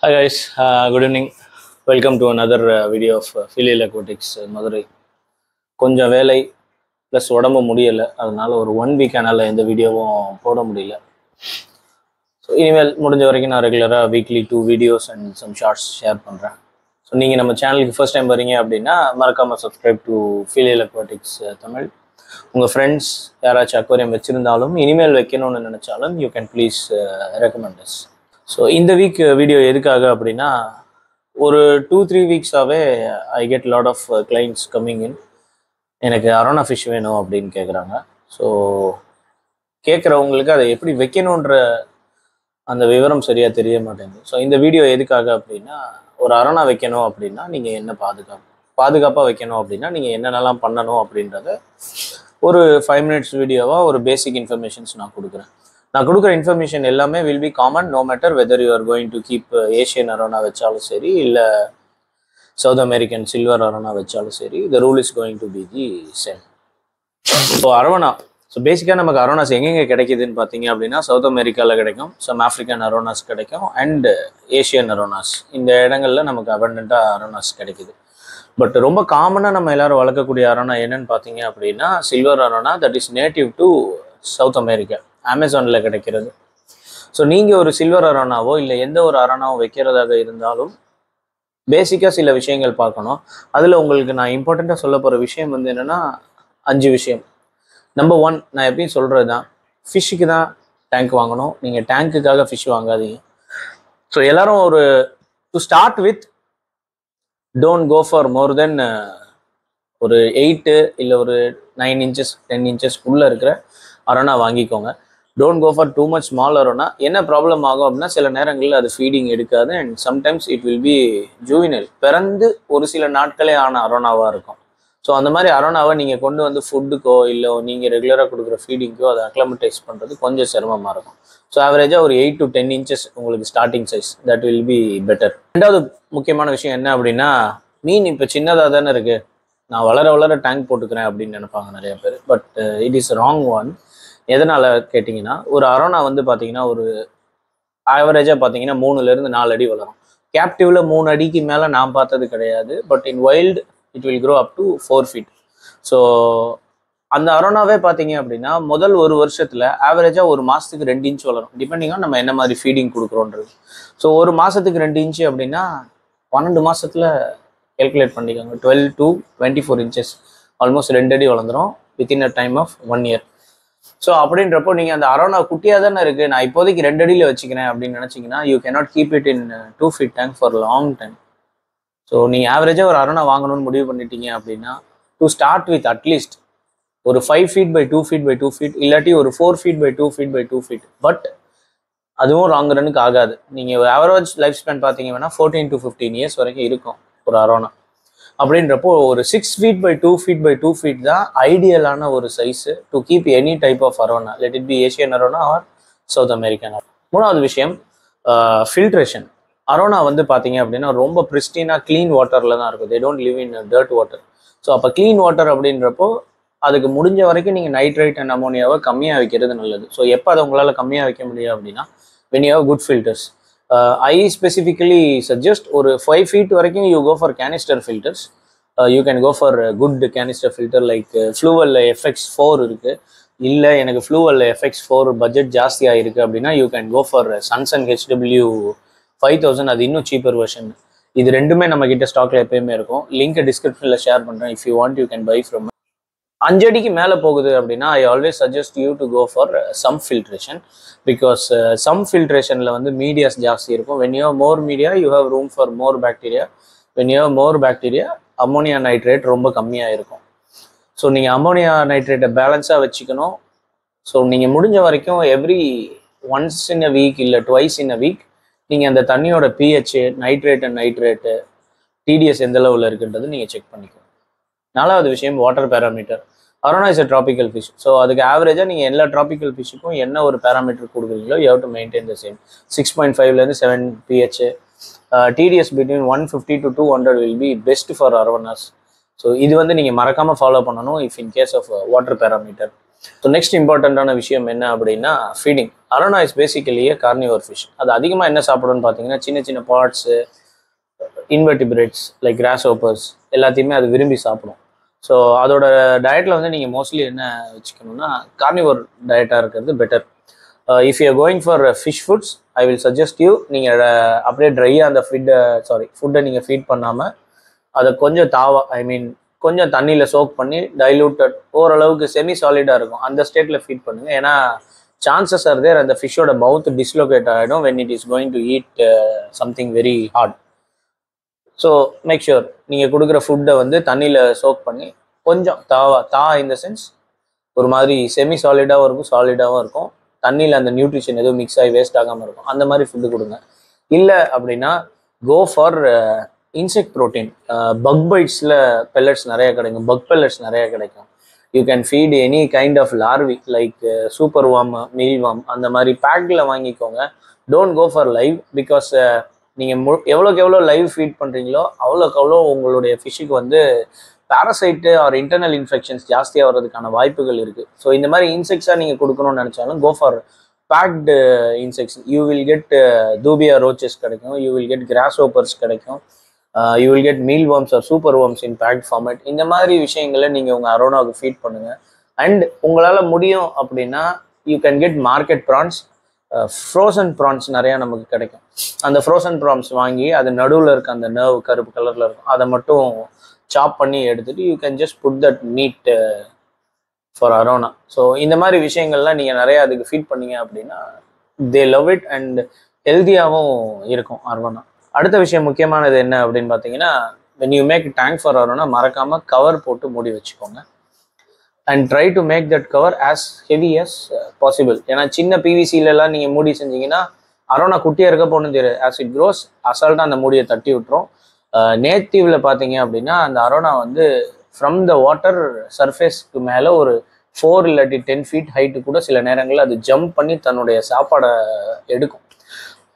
Hi guys, good evening. Welcome to another video of Filial Aquatics Madurai. கொஞ்சம் வேலை plus உடம்பு முடியலை, அதனால ஒரு 1 வீக் ஆனால எந்த வீடியோவும் போட முடியல. ஸோ இனிமேல் முடிஞ்ச வரைக்கும் நான் ரெகுலராக weekly 2 videos and some shorts share பண்ணுறேன். ஸோ நீங்கள் நம்ம சேனலுக்கு ஃபர்ஸ்ட் டைம் வரீங்க அப்படின்னா மறக்காமல் சப்ஸ்கிரைப் டு Filial Aquatics தமிழ். உங்கள் ஃப்ரெண்ட்ஸ் யாராச்சும் அக்வேரியம் வச்சுருந்தாலும் இனிமேல் வைக்கணும்னு நினச்சாலும் you can please recommend us. So இந்த வீக் வீடியோ எதுக்காக அப்படின்னா, ஒரு 2-3 வீக்ஸாகவே I get lot of clients coming in. எனக்கு அரோனா ஃபிஷ் வேணும் அப்படின்னு கேட்குறாங்க. ஸோ கேட்குறவங்களுக்கு அதை எப்படி வைக்கணுன்ற அந்த விவரம் சரியாக தெரிய மாட்டேங்குது. ஸோ இந்த வீடியோ எதுக்காக அப்படின்னா, ஒரு அரோனா வைக்கணும் அப்படின்னா நீங்கள் என்ன பாதுகாப்பாக வைக்கணும் அப்படின்னா நீங்கள் என்னென்னலாம் பண்ணணும் அப்படின்றத ஒரு 5 மினிட்ஸ் வீடியோவாக ஒரு பேசிக் இன்ஃபர்மேஷன்ஸ் நான் கொடுக்குறேன். நான் கொடுக்குற இன்ஃபர்மேஷன் எல்லாமே will be common, no matter whether you are going to keep Asian arowana வச்சாலும் சரி, இல்லை சவுத் அமெரிக்கன் சில்வர் அரோனா வச்சாலும் சரி, the rule is going to be the same. So arowana, so பேசிக்காக நமக்கு அரோனாஸ் எங்கெங்கே கிடைக்குதுன்னு பார்த்தீங்க அப்படின்னா, சவுத் அமெரிக்காவில் கிடைக்கும், சம் ஆஃப்ரிக்கன் அரோனாஸ் கிடைக்கும், அண்ட் ஏஷியன் அரோனாஸ். இந்த இடங்களில் நமக்கு அபண்டண்ட்டாக அரோனாஸ் கிடைக்குது. பட் ரொம்ப காமனாக நம்ம எல்லாரும் வளர்க்கக்கூடிய அரோனா என்னன்னு பார்த்தீங்க அப்படின்னா silver arowana, that is native to south America, அமேசானில் கிடைக்கிறது. ஸோ நீங்கள் ஒரு சில்வர் அரோனாவோ இல்லை எந்த ஒரு அரோனாவோ வைக்கிறதாக இருந்தாலும் பேசிக்காக சில விஷயங்கள் பார்க்கணும். அதில் உங்களுக்கு நான் இம்பார்ட்டண்ட்டாக சொல்ல போகிற விஷயம் வந்து என்னென்னா 5 விஷயம். நம்பர் 1, நான் எப்பயும் சொல்கிறது தான், ஃபிஷ்ஷுக்கு தான் டேங்க் வாங்கணும், நீங்கள் டேங்க்குக்காக ஃபிஷ் வாங்காதீங்க. ஸோ எல்லோரும் ஒரு to start with don't go for more then ஒரு 8 இல்லை ஒரு 9 இன்ச்சஸ் 10 இன்ச்சஸ்க்குள்ளே இருக்கிற அரோனா வாங்கிக்கோங்க. Don't go for too much small arowana. என்ன ப்ராப்ளம் ஆகும் அப்படின்னா, சில நேரங்களில் அது ஃபீடிங் எடுக்காது and sometimes it will be juvenile, பிறந்து ஒரு சில நாட்களே ஆன அரோனாவாக இருக்கும். ஸோ அந்த மாதிரி அரோனாவை நீங்கள் கொண்டு வந்து ஃபுட்டுக்கோ இல்லை நீங்கள் ரெகுலராக கொடுக்குற ஃபீடிங்க்கோ அதை அக்ளமடைஸ் பண்ணுறது கொஞ்சம் சிரமமாக இருக்கும். ஸோ ஆவரேஜாக ஒரு 8 to 10 இன்ச்சஸ் உங்களுக்கு starting size, that will be better. ரெண்டாவது முக்கியமான விஷயம் என்ன அப்படின்னா, மீன் இப்போ சின்னதாக தானே இருக்குது, நான் வளர வளர டேங்க் போட்டுக்கிறேன் அப்படின்னு நினைப்பாங்க நிறைய பேர். But it is wrong one. எதனால் கேட்டிங்கன்னா, ஒரு அரோனா வந்து பார்த்தீங்கன்னா ஒரு ஆவரேஜாக பார்த்தீங்கன்னா 3-4 அடி வளரும். கேப்டிவில் 3 அடிக்கு மேலே நான் பார்த்தது கிடையாது. But in wild it will grow up to 4 feet. So அந்த அரோனாவே பார்த்தீங்க அப்படின்னா முதல் ஒரு வருஷத்தில் ஆவரேஜாக ஒரு மாதத்துக்கு 2 இன்ச் வளரும், டிபெண்டிங் ஆன் நம்ம என்ன மாதிரி ஃபீடிங் கொடுக்குறோன்றது. ஸோ ஒரு மாதத்துக்கு 2 இன்ச்சு அப்படின்னா 12 மாதத்தில் கேல்குலேட் பண்ணிக்கோங்க, 12 to 24 இன்ச்சஸ், ஆல்மோஸ்ட் 2 அடி வளர்ந்துடும் within a time of 1 year. So அப்படின்றப்போ நீங்கள் அந்த அரோனா குட்டியாக தானே இருக்குது, நான் இப்போதைக்கு 2 அடியில் வச்சுக்கிறேன் அப்படின்னு நினச்சிங்கன்னா you cannot keep it in 2 feet tank for long time. So நீங்கள் ஆவரேஜாக ஒரு அரோனா வாங்கணும்னு முடிவு பண்ணிட்டீங்க அப்படின்னா டு ஸ்டார்ட் வித் அட்லீஸ்ட் ஒரு 5 feet by 2 feet by 2 feet, இல்லாட்டி ஒரு 4 feet by 2 feet by 2 feet. But அதுவும் லாங் ரனுக்கு ஆகாது. நீங்கள் ஆவரேஜ் லைஃப் ஸ்பேன் பார்த்தீங்கன்னா 14 to 15 years வரைக்கும் இருக்கும் ஒரு அரோனா. அப்படின்றப்போ ஒரு 6 feet by 2 feet by 2 feet தான் ஐடியலான ஒரு size to keep any type of arowana, let it be Asian arowana or South American arowana. மூணாவது விஷயம் ஃபில்ட்ரேஷன். அரோனா வந்து பார்த்தீங்க அப்படின்னா ரொம்ப பிரிஸ்டீனாக க்ளீன் வாட்டரில் தான் இருக்கும், they don't live in dirt water. So அப்போ க்ளீன் வாட்டர் அப்படின்றப்போ அதுக்கு முடிஞ்ச வரைக்கும் நீங்கள் நைட்ரைட் அண்ட் அமோனியாவை கம்மியாக வைக்கிறது நல்லது. ஸோ எப்போ அதை உங்களால் கம்மியாக வைக்க முடியும் அப்படின்னா when you have good filters. I specifically suggest ஒரு 5 feet வரைக்கும் you go for canister filters. You can go for a good canister filter like Fluval FX4 இருக்குது. இல்லை எனக்கு Fluval FX4 பட்ஜெட் ஜாஸ்தியாக இருக்குது அப்படின்னா you can go for Sunsun HW 5000, அது இன்னும் சீப்பர் வெர்ஷன். இது ரெண்டுமே நம்ம கிட்ட ஸ்டாக்ல எப்பயுமே இருக்கும். லிங்க் டிஸ்கிரிப்ஷனில் ஷேர் பண்ணுறேன். If you want you can buy from. 5 அடிக்கு மேலே போகுது அப்படின்னா I always suggest you to go for sump filtration, because sump ஃபில்ட்ரேஷனில் வந்து மீடியாஸ் ஜாஸ்தி இருக்கும். When you have more media you have room for more bacteria. When you have more bacteria ammonia nitrate ரொம்ப கம்மியாக இருக்கும். ஸோ நீங்கள் ammonia நைட்ரேட்டை பேலன்ஸாக வச்சுக்கணும். So நீங்கள் முடிஞ்ச வரைக்கும் every once in a week இல்லை ட்வைஸ் இன் அ வீக் நீங்கள் அந்த தண்ணியோட pH, nitrate and nitrate, TDS எந்த லெவலில் இருக்குன்றது நீங்கள் செக் பண்ணிக்கணும். 4வது விஷயம் water parameter. Arowana is a tropical fish. So அதுக்கு ஆவரேஜாக நீங்கள் எல்லா ட்ராபிக்கல் ஃபிஷ்ஷுக்கும் என்ன ஒரு பேராமீட்டர் கொடுக்குறீங்களோ you have to maintain the same. 6.5 7 pH. TDS between 150 to 200 will be best for arowanas. So இது வந்து நீங்கள் மறக்காமல் ஃபாலோ பண்ணணும் if in case of water parameter. So next இம்பார்ட்டண்ட்டான விஷயம் என்ன அப்படின்னா feeding. Arowana is basically carnivore fish. அது அதிகமாக என்ன சாப்பிடும்னு பார்த்தீங்கன்னா சின்ன சின்ன parts, invertebrates like grasshoppers எல்லாத்தையுமே அது விரும்பி சாப்பிடும். ஸோ அதோட டயட்டில் வந்து நீங்கள் மோஸ்ட்லி என்ன வச்சுக்கணும்னா கார்னிவோர் டயட்டாக இருக்கிறது better. If you going for fish foods, I will suggest you நீங்கள் அப்படியே ட்ரையாக அந்த ஃபுட்டை நீங்கள் ஃபீட் பண்ணாமல் அதை கொஞ்சம் கொஞ்சம் தண்ணியில் சோக் பண்ணி டைலூட்டட் ஓரளவுக்கு செமி சாலிடாக இருக்கும் அந்த ஸ்டேட்டில் ஃபீட் பண்ணுங்கள். ஏன்னா சான்சஸ் ஆர் தேர் அந்த ஃபிஷ்ஷோட மவுத் டிஸ்லோகேட் ஆகிடும் when it is going to eat something very hard. So make sure நீங்கள் கொடுக்குற ஃபுட்டை வந்து தண்ணியில் சோக் பண்ணி கொஞ்சம் இந்த சென்ஸ் ஒரு மாதிரி செமி சாலிடாகவும் இருக்கும், சாலிடாகவும் இருக்கும், தண்ணியில் அந்த நியூட்ரிஷன் எதுவும் மிக்ஸ் ஆகி வேஸ்ட் ஆகாமல் இருக்கும். அந்த மாதிரி ஃபுட்டு கொடுங்க. இல்லை அப்படின்னா go for insect protein. Bug பைட்ஸில் பெல்லட்ஸ் நிறைய கிடைக்கும், பக் பெல்லட்ஸ் நிறைய கிடைக்கும். You can feed any kind of larvae like super worm, meal worm அந்த மாதிரி பேக்கில் வாங்கிக்கோங்க. Don't go for live because நீங்கள் எவ்வளோக்கு எவ்வளோ லைவ் ஃபீட் பண்ணுறீங்களோ அவ்வளோக்கு அவ்வளோ உங்களுடைய ஃபிஷ்ஷுக்கு வந்து பேரசைட்டு ஆர் இன்டர்னல் இன்ஃபெக்ஷன்ஸ் ஜாஸ்தியாக வர்றதுக்கான வாய்ப்புகள் இருக்குது. ஸோ இந்த மாதிரி இன்செக்ட்ஸாக நீங்கள் கொடுக்கணும்னு நினச்சாலும் go for packed insects. You will get dubia roaches கிடைக்கும், you will get grasshoppers கிடைக்கும், you will get meal worms or super worms in packed format. இந்த மாதிரி விஷயங்களை நீங்கள் உங்கள் அரோனாவுக்கு ஃபீட் பண்ணுங்கள். அண்ட் உங்களால் முடியும் அப்படின்னா you can get market prawns, frozen prawns நிறையா நமக்கு கிடைக்கும். அந்த ஃப்ரோசன் ப்ரான்ஸ் வாங்கி அது நடுவில் இருக்க அந்த நர்வ் கருப்பு கலரில் இருக்கும், அதை மட்டும் சாப் பண்ணி எடுத்துகிட்டு you can just put that meat for arowana. So இந்த மாதிரி விஷயங்கள்லாம் நீங்கள் நிறையா அதுக்கு ஃபீட் பண்ணீங்க அப்படின்னா தே லவ் இட் அண்ட் ஹெல்த்தியாகவும் இருக்கும் அரோனா. அடுத்த விஷயம் முக்கியமானது என்ன அப்படின்னு பார்த்தீங்கன்னா when you make tank for arowana மறக்காமல் கவர் போட்டு மூடி வச்சுக்கோங்க. And try to make that cover as heavy as possible. ஏன்னா சின்ன பிவிசிலெலாம் நீங்கள் மூடி செஞ்சீங்கன்னா அரோனா குட்டியாக இருக்க போகணும் தெரியாது, ஆஸ் இட் க்ரோஸ் அசால்ட்டாக அந்த மூடியை தட்டி விட்டுரும். நேட்டிவ்ல பார்த்தீங்க அப்படின்னா அந்த அரோனா வந்து ஃப்ரம் த வாட்டர் சர்ஃபேஸ்க்கு மேலே ஒரு 4 இல்லாட்டி 10 feet ஹைட்டு கூட சில நேரங்களில் அது ஜம்ப் பண்ணி தன்னுடைய சாப்பாடை எடுக்கும்.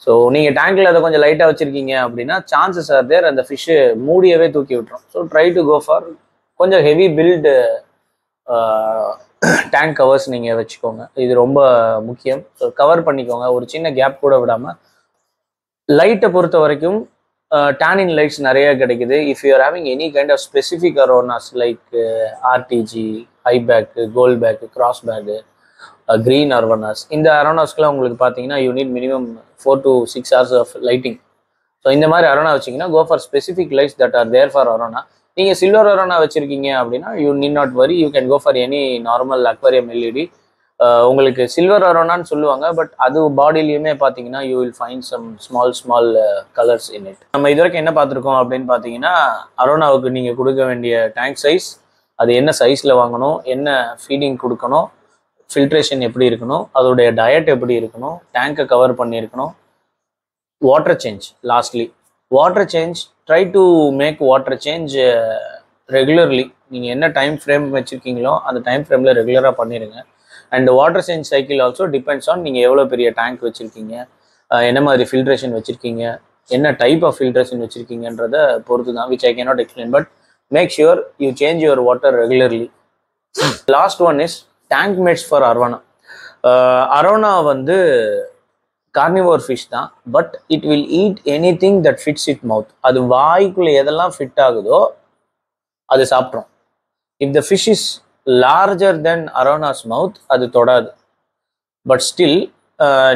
ஸோ நீங்கள் டேங்க்கில் அதை கொஞ்சம் லைட்டாக வச்சுருக்கீங்க அப்படின்னா சான்சஸ் ஆர் தேர் அந்த ஃபிஷ்ஷு மூடியவே தூக்கி விட்டுரும். So try to go for கொஞ்சம் ஹெவி பில்டு டேங்க் கவர்ஸ் நீங்கள் வச்சுக்கோங்க, இது ரொம்ப முக்கியம். ஸோ கவர் பண்ணிக்கோங்க, ஒரு சின்ன கேப் கூட விடாமல். லைட்டை பொறுத்த வரைக்கும் டேனின் லைட்ஸ் நிறைய கிடைக்குது. If you are having any kind of specific arowanas like RTG, high back, gold back, grass back, green arowanas, இந்த அரோனாஸ்க்குலாம் உங்களுக்கு பார்த்தீங்கன்னா you need minimum 4 to 6 hours of lighting. So இந்த மாதிரி அரோனா வச்சிங்கன்னா go for specific lights that are there for arowana. நீங்கள் silver arowana வச்சுருக்கீங்க அப்படின்னா you need not worry, you can go for any normal aquarium LED. உங்களுக்கு silver அரோனான்னு சொல்லுவாங்க, but அது பாடியிலையுமே பார்த்தீங்கன்னா you will find some small colours in it. நம்ம இது வரைக்கும் என்ன பார்த்துருக்கோம் அப்படின்னு பார்த்தீங்கன்னா அரோனாவுக்கு நீங்கள் கொடுக்க வேண்டிய டேங்க் சைஸ், அது என்ன சைஸில் வாங்கணும், என்ன ஃபீடிங் கொடுக்கணும், ஃபில்ட்ரேஷன் எப்படி இருக்கணும், அதோடைய டயட் எப்படி இருக்கணும், டேங்கை கவர் பண்ணியிருக்கணும், water change. Lastly water change, try to make water change regularly. நீங்கள் என்ன டைம் ஃப்ரேம் வச்சுருக்கீங்களோ அந்த டைம் ஃப்ரேமில் ரெகுலராக பண்ணிடுங்க. And water change cycle also depends on நீங்கள் எவ்வளோ பெரிய டேங்க் வச்சுருக்கீங்க, என்ன மாதிரி ஃபில்ட்ரேஷன் வச்சுருக்கீங்க, என்ன டைப் ஆஃப் ஃபில்ட்ரேஷன் வச்சுருக்கீங்கன்றதை பொறுத்து தான், which I cannot explain. But make sure you change your water regularly. Last one is tank mates for arowana. Arowana வந்து கார்னிவோர் ஃபிஷ் தான், but it will eat any thing that fits it mouth. அது வாய்க்குள்ளே எதெல்லாம் fit ஆகுதோ அது சாப்பிட்றோம். If the fish is larger then arowanas mouth அது தொடாது. பட் ஸ்டில்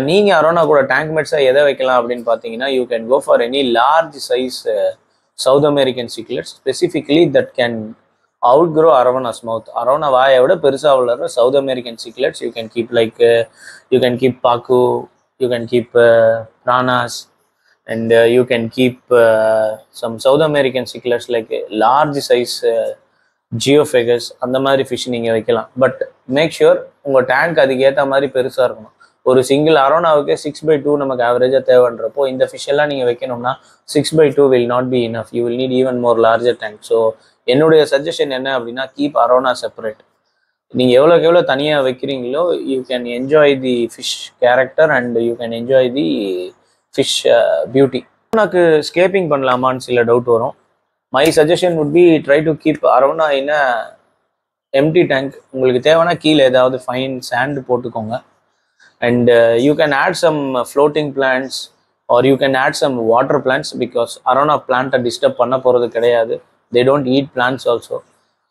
நீங்கள் அரோனா கூட டேங்க் மேட்ஸாக எதை வைக்கலாம் அப்படின்னு பார்த்தீங்கன்னா you can go for any large size South American cichlids, specifically that can outgrow arowanas mouth. Arowana வாயை விட பெருசாக வளர்ற South American cichlids you can keep, like you can keep pacu, you can keep pranas, and you can keep some South American cichlids like large size geophagus. அந்த மாதிரி fish நீங்கள் வைக்கலாம். But make sure உங்கள் tank அதுக்கு ஏற்ற மாதிரி பெருசாக இருக்கணும். ஒரு சிங்கிள் அரோனாவுக்கு 6/2 நமக்கு ஆவரேஜாக தேவைன்றப்போ இந்த ஃபிஷ் எல்லாம் நீங்கள் வைக்கணும்னா 6/2 will not be enough. You will need even more larger tank. So என்னுடைய சஜஷன் என்ன அப்படின்னா கீப் அரோனா செப்பரேட். நீங்கள் எவ்வளோக்கு எவ்வளோ தனியாக வைக்கிறீங்களோ you can enjoy the fish character and you can enjoy the fish beauty. எனக்கு ஸ்கேப்பிங் பண்ணலாமான்னு சில டவுட் வரும். My suggestion would be try to keep arowana in a empty tank. உங்களுக்கு தேவைன்னா கீழே ஏதாவது ஃபைன் சாண்ட் போட்டுக்கோங்க. And you can add some floating plants or you can add some water plants, because arowana பிளான்ட்டை disturb பண்ண போகிறது கிடையாது. They don't eat plants also.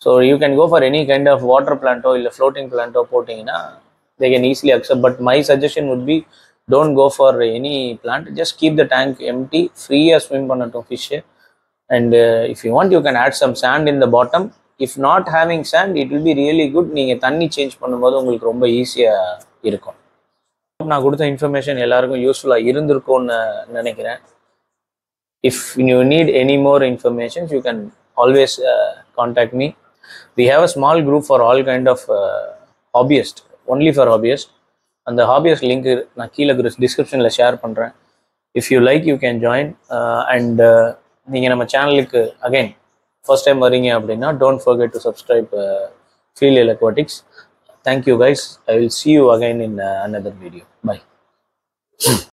So you can go for any kind of water பிளான்ட்டோ இல்லை floating பிளான்ட்டோ போட்டிங்கன்னா they can easily accept. But my suggestion would be, don't go for any plant, just keep the tank empty, free swim பண்ணட்டும் fish. And if you want, you can add some sand in the bottom. If not having sand, it will be really good. நீங்கள் தண்ணி change பண்ணும்போது உங்களுக்கு ரொம்ப ஈஸியாக இருக்கும். நான் கொடுத்த இன்ஃபர்மேஷன் எல்லாருக்கும் யூஸ்ஃபுல்லாக இருந்திருக்கும்னு நினைக்கிறேன். If you need any more information, you can always contact me. We have a small group for all kind of hobbyists, only for hobbyists. அந்த hobbyist லிங்க் நான் கீழே டிஸ்கிரிப்ஷனில் ஷேர் பண்ணுறேன். If you like you can join. And நீங்கள் நம்ம சேனலுக்கு again first time வரீங்க அப்படின்னா don't forget to subscribe feel aquatics. Thank you guys. I will see you again in another video. Bye.